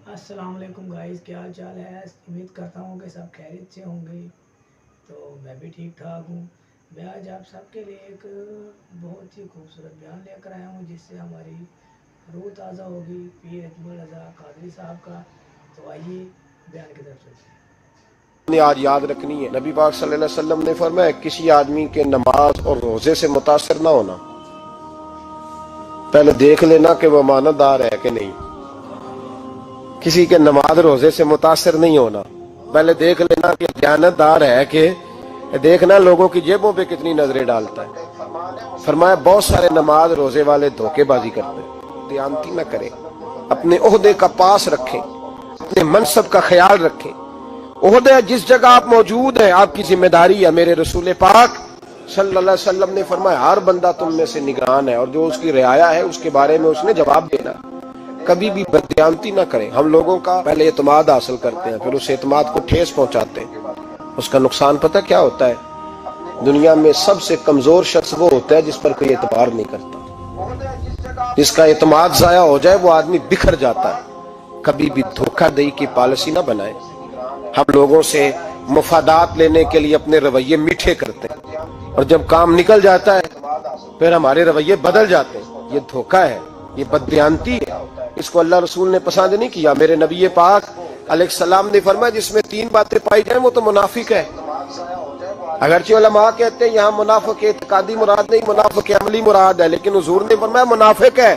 السلام علیکم گائز، کیا حال چال ہے؟ امید کرتا ہوں کہ سب خیریت سے ہوں گے۔ تو میں بھی ٹھیک ٹھاک ہوں۔ میں آج آپ سب کے لیے ایک بہت ہی خوبصورت بیان لے کر آیا ہوں، جس سے ہماری روح تازہ ہوگی، پیر اجمل رضا قادری صاحب کا۔ تو آئیے بیان کی طرف چلتے ہیں۔ آج یاد رکھنی ہے، نبی پاک صلی اللہ علیہ وسلم نے فرمایا کسی آدمی کے نماز اور روزے سے متاثر نہ ہونا، پہلے دیکھ لینا کہ وہ امانت دار ہے کہ نہیں۔ کسی کے نماز روزے سے متاثر نہیں ہونا، پہلے دیکھ لینا کہ دیانت دار ہے کہ دیکھنا لوگوں کی جیبوں پہ کتنی نظریں ڈالتا ہے۔ فرمایا بہت سارے نماز روزے والے دھوکے بازی کرتے ہیں، دیانتی نہ کریں، اپنے عہدے کا پاس رکھیں، اپنے منصب کا خیال رکھیں۔ عہدہ جس جگہ آپ موجود ہیں آپ کی ذمہ داری ہے۔ میرے رسول پاک صلی اللہ علیہ وسلم نے فرمایا ہر بندہ تم میں سے نگران ہے، اور جو اس کی رعایا ہے اس کے بارے میں اس نے جواب دینا۔ کبھی بھی بددیانتی نہ کریں۔ ہم لوگوں کا پہلے اعتماد حاصل کرتے ہیں، پھر اس اعتماد کو ٹھیس پہنچاتے ہیں۔ اس کا نقصان پتہ کیا ہوتا ہے؟ دنیا میں سب سے کمزور شخص وہ ہوتا ہے جس پر کوئی اعتبار نہیں کرتا۔ جس کا اعتماد ضائع ہو جائے وہ آدمی بکھر جاتا ہے۔ کبھی بھی دھوکہ دہی کی پالیسی نہ بنائیں۔ ہم لوگوں سے مفادات لینے کے لیے اپنے رویے میٹھے کرتے ہیں، اور جب کام نکل جاتا ہے پھر ہمارے رویے بدل جاتے ہیں۔ یہ دھوکہ ہے، یہ بددیانتی ہے۔ اس کو اللہ رسول نے پسند نہیں کیا۔ میرے نبی پاک علیہ السلام نے فرمایا جس میں تین باتیں پائی جائیں وہ تو منافق ہے۔ اگرچہ علماء کہتے ہیں یہاں منافق اعتقادی مراد نہیں، منافق عملی مراد ہے، لیکن حضور نے فرمایا منافق ہے۔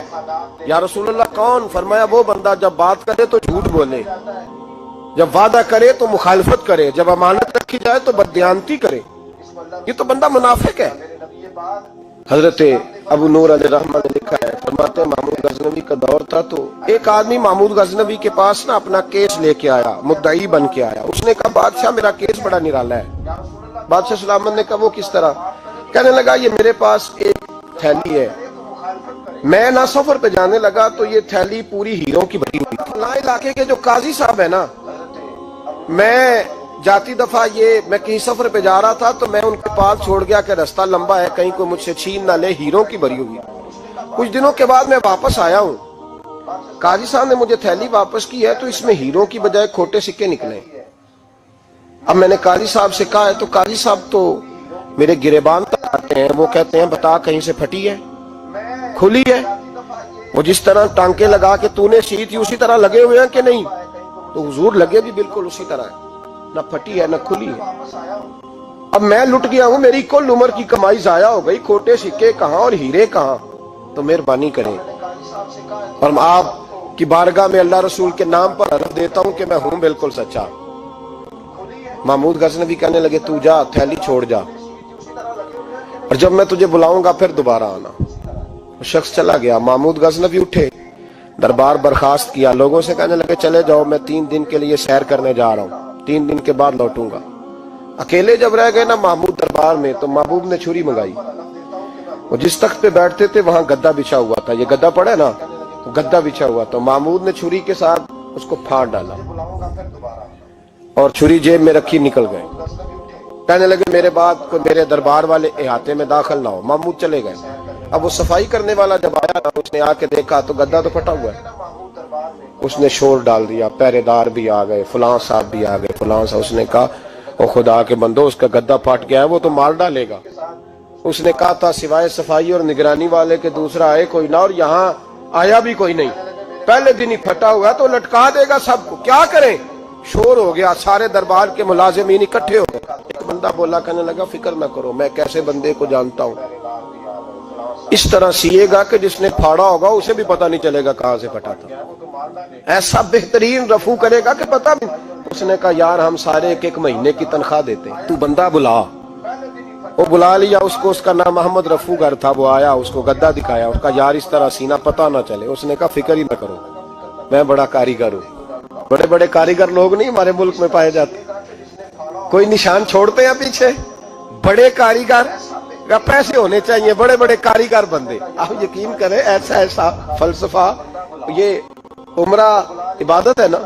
یا رسول اللہ کون؟ فرمایا وہ بندہ جب بات کرے تو جھوٹ بولے، جب وعدہ کرے تو مخالفت کرے، جب امانت رکھی جائے تو بددیانتی کرے، یہ تو بندہ منافق ہے۔ حضرت ابو نور علیہ رحمہ نے لکھا ہے، فرماتے ہیں محمود غزنوی کا دور تھا تو ایک آدمی محمود غزنوی کے پاس نا اپنا کیس لے کے آیا، مدعی بن کے آیا۔ اس نے کہا بادشاہ میرا کیس بڑا نرالا ہے۔ بادشاہ سلامت نے کہا وہ کس طرح؟ کہنے لگا یہ میرے پاس ایک تھیلی ہے، میں نہ سفر پہ جانے لگا تو یہ تھیلی پوری ہیروں کی بھری ہوئی تھی۔ فلاں علاقے کے جو قاضی صاحب ہے نا، میں جاتی دفعہ میں کہیں سفر پہ جا رہا تھا تو میں ان کے پاس چھوڑ گیا کہ رستہ لمبا ہے، کہیں کوئی مجھ سے چھین نہ لے، ہیروں کی بھری ہوئی۔ کچھ دنوں کے بعد میں واپس آیا ہوں، قاضی صاحب نے مجھے تھیلی واپس کی ہے تو اس میں ہیروں کی بجائے کھوٹے سکے نکلے۔ اب میں نے قاضی صاحب سے کہا ہے تو قاضی صاحب تو میرے گریبان تک آتے ہیں، وہ کہتے ہیں بتا کہیں سے پھٹی ہے، کھلی ہے؟ وہ جس طرح ٹانکے لگا کے تو نے سی تھی اسی طرح لگے ہوئے ہیں کہ نہیں؟ تو حضور لگے بھی بالکل اسی طرح ہے، نہ پھٹی ہے نہ کھلی ہے۔ اب میں لٹ گیا ہوں، میری کل عمر کی کمائی ضائع ہو گئی، کھوٹے سکے کہاں اور ہیرے کہاں؟ تو مہربانی کریں، اور آپ کی بارگاہ میں اللہ رسول کے نام پر عرض دیتا ہوں کہ میں ہوں بالکل سچا۔ محمود غزنوی کہنے لگے تو جا، تھیلی چھوڑ جا، اور جب میں تجھے بلاؤں گا پھر دوبارہ آنا۔ شخص چلا گیا۔ محمود غزنوی اٹھے، دربار برخاست کیا، لوگوں سے کہنے لگے چلے جاؤ میں 3 دن کے لیے سیر کرنے جا رہا ہوں، 3 دن کے بعد لوٹوں گا۔ اکیلے جب رہ گئے نا محمود دربار میں تو محبوب نے چھری منگائی۔ وہ جس تخت پہ بیٹھتے تھے وہاں گدا بچھا ہوا تھا، یہ گدا پڑا ہے نا، تو گدا بچھا ہوا تھا۔ محمود نے چھری کے ساتھ اس کو پھاڑ ڈالا اور چھری جیب میں رکھی نکل گئے۔ کہنے لگے میرے بعد کوئی میرے دربار والے احاطے میں داخل نہ ہو۔ محمود چلے گئے۔ اب وہ صفائی کرنے والا جب آیا نا، اس نے آ کے دیکھا تو گدا تو پھٹا ہوا ہے۔ اس نے شور ڈال دیا، پہرے دار بھی آ گئے، فلاں صاحب بھی آ گئے، فلاں صاحب۔ اس نے کہا او خدا کے بندو، اس کا گدا پھٹ گیا ہے، وہ تو مار ڈالے گا۔ اس نے کہا تھا سوائے صفائی اور نگرانی والے کے دوسرا آئے کوئی نہ، اور یہاں آیا بھی کوئی نہیں، پہلے دن ہی پھٹا ہوا ہے تو لٹکا دے گا سب کو، کیا کریں؟ شور ہو گیا، سارے دربار کے ملازمین اکٹھے ہو گئے۔ ایک بندہ بولا، کہنے لگا فکر نہ کرو، میں کیسے بندے کو جانتا ہوں، اس طرح سیے گا کہ جس نے پھاڑا ہوگا اسے بھی پتہ نہیں چلے گا کہاں سے پھٹا تھا، ایسا بہترین رفو کرے گا کہ پتہ بھی۔ اس نے کہا یار ہم سارے ایک مہینے کی تنخواہ دیتے ہیں، تو بندہ بلا۔ وہ بلا لیا اس کو، اس کا نام محمد رفو گر تھا۔ وہ آیا، اس کو گدا دکھایا، اس کا یار اس طرح سینہ پتہ نہ چلے۔ اس نے کہا فکر ہی نہ کرو، میں بڑا کاریگر ہوں۔ بڑے بڑے کاریگر لوگ نہیں ہمارے ملک میں پائے جاتے، کوئی نشان چھوڑتے ہیں پیچھے؟ بڑے کاریگر کا پیسے ہونے چاہیے، بڑے بڑے کاریگر بندے۔ آپ یقین کریں ایسا فلسفہ، یہ عمرہ عبادت ہے نا،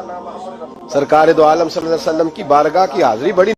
سرکار دو عالم صلی اللہ علیہ وسلم کی بارگاہ کی حاضری بڑی